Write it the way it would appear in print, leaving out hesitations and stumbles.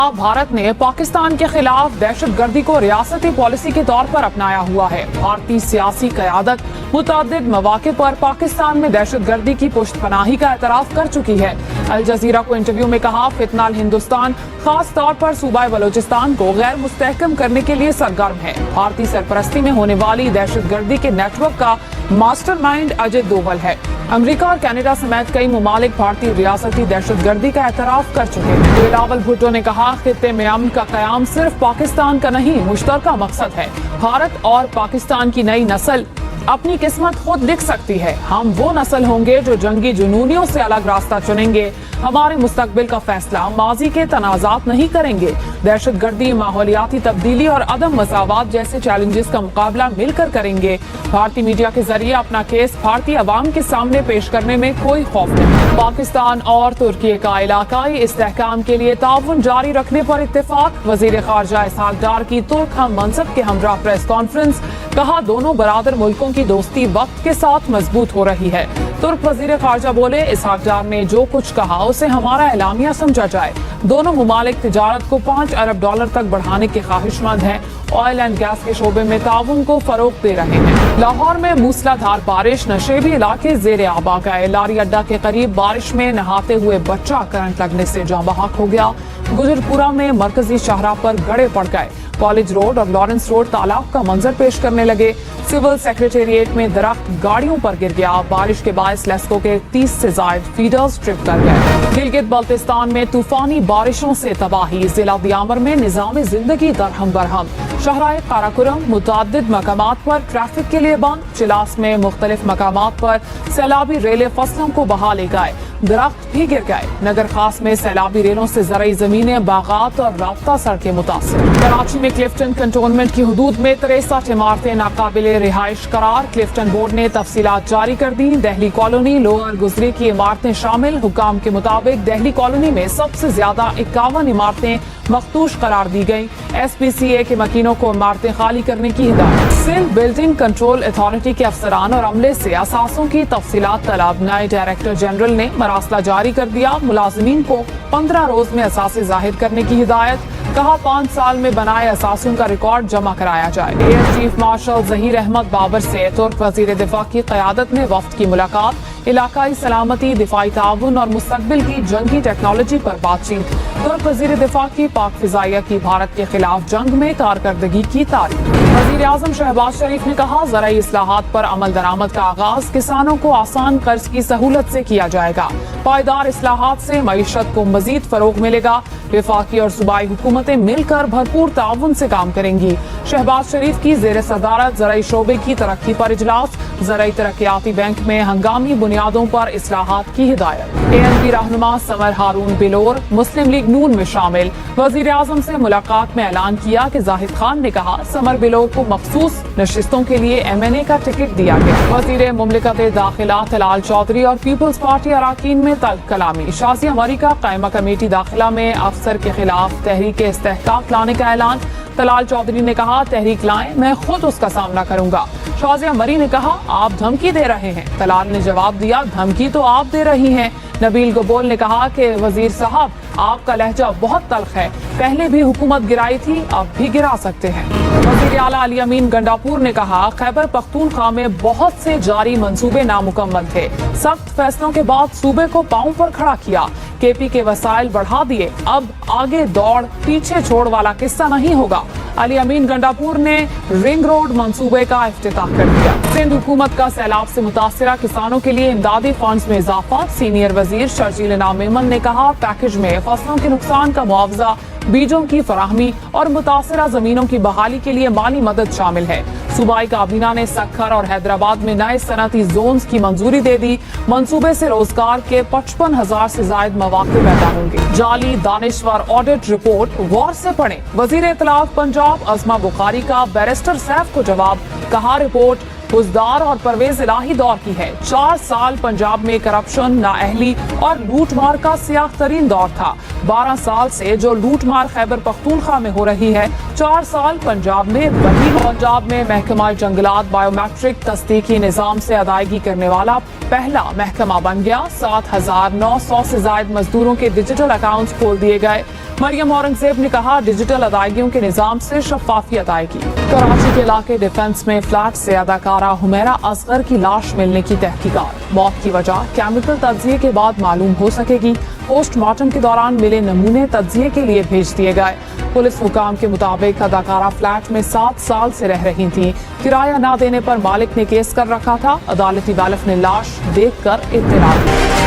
भारत ने पाकिस्तान के खिलाफ दहशतगर्दी को रियासती पॉलिसी के तौर पर अपनाया हुआ है। भारतीय सियासी क़यादत मुतअद्दिद मौक़े पर पाकिस्तान में दहशतगर्दी की पुष्टपनाही का एतराफ़ कर चुकी है। अल जज़ीरा को इंटरव्यू में कहा, फितनाल हिंदुस्तान खास तौर पर सूबा बलोचिस्तान को गैर मुस्तहकम करने के लिए सरगर्म है। भारतीय सरपरस्ती में होने वाली दहशतगर्दी के नेटवर्क का मास्टरमाइंड अजय दोवल है। अमेरिका और कनाडा समेत कई ममालिक भारतीय रियासती दहशतगर्दी का एतराफ़ कर चुके हैं। बिलावल भुट्टो ने कहा, खित्ते में अमन का क़याम सिर्फ पाकिस्तान का नहीं, मुश्तरका मकसद है। भारत और पाकिस्तान की नई नस्ल अपनी किस्मत खुद लिख सकती है। हम वो नस्ल होंगे जो जंगी जुनूनियों से अलग रास्ता चुनेंगे। हमारे मुस्तकबिल का फैसला माजी के तनाज़ात नहीं करेंगे। दहशतगर्दी, माहौलियाती तब्दीली और अदम मसावात जैसे चैलेंजेस का मुकाबला मिलकर करेंगे। भारतीय मीडिया के जरिए अपना केस भारतीय अवाम के सामने पेश करने में कोई खौफ नहीं। पाकिस्तान और तुर्की का इलाकाई इस्तेहकाम के लिए ताउन जारी रखने पर इत्तेफाक। वज़ीर ख़ारजा इसहाक डार की तुर्क हम मनसब के हमरा प्रेस कॉन्फ्रेंस। कहा, दोनों बरादर मुल्कों की दोस्ती वक्त के साथ मजबूत हो रही है। तुर्क वज़ीर ख़ारजा बोले, इसहाक डार ने जो कुछ कहा उसे हमारा एलामिया समझा जाए। दोनों मुमालिक तिजारत को $5 अरब तक बढ़ाने के ख्वाहिशमंद हैं। ऑयल एंड गैस के शोबे में ताउन को फरोग दे रहे हैं। लाहौर में मूसलाधार बारिश, नशेबी इलाके ज़ेरे आब आ गए। लारी अड्डा के करीब बारिश में नहाते हुए बच्चा करंट लगने से जाँ बहक हो गया। गुजरपुरा में मरकजी शाहराह पर गड़े पड़ गए। कॉलेज रोड और लॉरेंस रोड तालाब का मंजर पेश करने लगे। सिविल सेक्रेटेरिएट में दरख्त गाड़ियों पर गिर गया। बारिश के बायस लेस्को के 30 से ज़ायद फीडर्स ट्रिप कर गए। गिलगित बल्तिस्तान में तूफानी बारिशों से तबाही। जिला दियामर में निज़ाम जिंदगी दरहम बरहम। शहराए काराकोरम मुतअद्दिद मकामात पर ट्रैफिक के लिए बंद। चिलास में मुख्तलिफ मकामात पर सैलाबी रेलें फसलों को बहा ले गए। दरख्त भी गिर गए। नगर खास में सैलाबी रेलों से ज़रई ज़मीनें, बागात और राब्ता सड़कें मुतासिर। कराची में क्लिफ्टन कंटोनमेंट की हुदूद में 63 इमारतें नाकाबिले रिहाइश करार। क्लिफ्टन बोर्ड ने तफसीलात जारी कर दी। दहली कॉलोनी, लोअर गुजरी की इमारतें शामिल। हुकाम के मुताबिक दहली कॉलोनी में सबसे ज्यादा 51 इमारतें मखदूश करार दी गई। SPCA के मकीनों को इमारतें खाली करने की हिदायत। सिंध बिल्डिंग कंट्रोल अथॉरिटी के अफसरान और अमले से असासों की तफसीलात तलब। नए डायरेक्टर जनरल ने मरासला जारी कर दिया। मुलाजिमीन को 15 रोज में असासे जाहिर करने की हिदायत। कहा, 5 साल में बनाए असासों का रिकॉर्ड जमा कराया जाए। Air chief marshal Zaheer Ahmed Babar से तुर्क वज़ीर दिफा की क़यादत में वफ्द की मुलाकात। इलाकाई सलामती, दिफाई ताउन और मुस्तकबिल की जंगी टेक्नोलॉजी पर बातचीत। तुर्क वज़ीर दिफा की पाक फ़िज़ाइया की भारत के खिलाफ जंग में कारकर्दगी की तारीफ। वज़ीर आज़म शहबाज शरीफ ने कहा, ज़राई इस्लाहात पर अमल दरामद का आगाज़। किसानों को आसान कर्ज की सहूलत से किया जाएगा। पायदार इस्लाहात से मईशत को मजीद फरोग मिलेगा। वफाकी और सूबाई हुकूमतें मिलकर भरपूर ताउन से काम करेंगी। शहबाज शरीफ की ज़ेर सदारत ज़राई शोबे की तरक्की पर इजलास। ज़राई तरक्याती बैंक में हंगामी बुनियादों पर इस्लाहात की हिदायत। ANP रहनुमा समर हारून बिलोर मुस्लिम लीग नून में शामिल। वज़ीर आज़म से मुलाकात में ऐलान किया कि जाहिद खान ने कहा, समर बिलोर को मखसूस नशिस्तों के लिए MNA का टिकट दिया गया। वज़ीर मुमलिकत दाखिला तलाल चौधरी और पीपल्स पार्टी अराकीन में तल्ख कलामी। शाज़िया मरी का कायमा कमेटी दाखिला में अफसर के खिलाफ तहरीक इस्तेहकाक लाने का ऐलान। तलाल चौधरी ने कहा, तहरीक लाएं, मैं खुद उसका सामना करूंगा। शाज़िया मरी ने कहा, आप धमकी दे रहे हैं। तलाल ने जवाब दिया, धमकी तो आप दे रही हैं। नबील गबोल ने कहा कि वजीर साहब, आपका लहजा बहुत तल्ख है। पहले भी हुकूमत गिराई थी, अब भी गिरा सकते हैं। वज़ीर आला अली अमीन गंडापुर ने कहा, खैबर पख्तूनख्वा में बहुत से जारी मंसूबे नामुकम्मल थे। सख्त फैसलों के बाद सूबे को पांव पर खड़ा किया। KP के वसाइल बढ़ा दिए। अब आगे दौड़ पीछे छोड़ वाला किस्सा नहीं होगा। अली अमीन गंडापुर ने रिंग रोड मंसूबे का इफ्तिताह कर दिया। सिंध हुकूमत का सैलाब से मुतासिरा किसानों के लिए इमदादी फंड्स में इजाफा। सीनियर वजीर शर्जील इनाम मेमन ने कहा, पैकेज में फसलों के नुकसान का मुआवजा, बीजों की फराहमी और मुतासिरा जमीनों की बहाली के लिए माली मदद शामिल है। सूबाई काबीना ने सक्खर और हैदराबाद में नए सनती जोन्स की मंजूरी दे दी। मंसूबे से रोजगार के 55,000 से ज्यादा मौके पैदा होंगे। जाली दानिश्वर ऑडिट रिपोर्ट गौर से पढ़ें। वजीर इत्तलात पंजाब अज़मा बुखारी का बैरिस्टर सैफ को जवाब। कहा, रिपोर्ट बुजदार और परवेज इलाही दौर की है। 4 साल पंजाब में करप्शन, नाअहली और लूटमार का सियाह तरीन दौर था। 12 साल से जो लूटमार खैबर पख्तूनख्वा में हो रही है, 4 साल पंजाब में वही। पंजाब में महकमा जंगलात बायोमेट्रिक तस्दीकी निज़ाम से अदायगी करने वाला पहला महकमा बन गया। 7,900 से ज्यादा मजदूरों के डिजिटल अकाउंट्स खोल दिए गए। मरियम औरंगजेब ने कहा, डिजिटल अदायगियों के निजाम से शफाफियत आएगी। कराची के इलाके डिफेंस में फ्लैट से अदाकारा हुमैरा असगर की लाश मिलने की तहकीकात। मौत की वजह केमिकल तज्जिए के बाद मालूम हो सकेगी। पोस्टमार्टम के दौरान मिले नमूने तज्जिए के लिए भेज दिए गए। पुलिस हुकाम के मुताबिक अदाकारा फ्लैट में 7 साल से रह रही थी। किराया न देने पर मालिक ने केस कर रखा था। अदालती बालफ ने लाश देखकर इत्तला दी।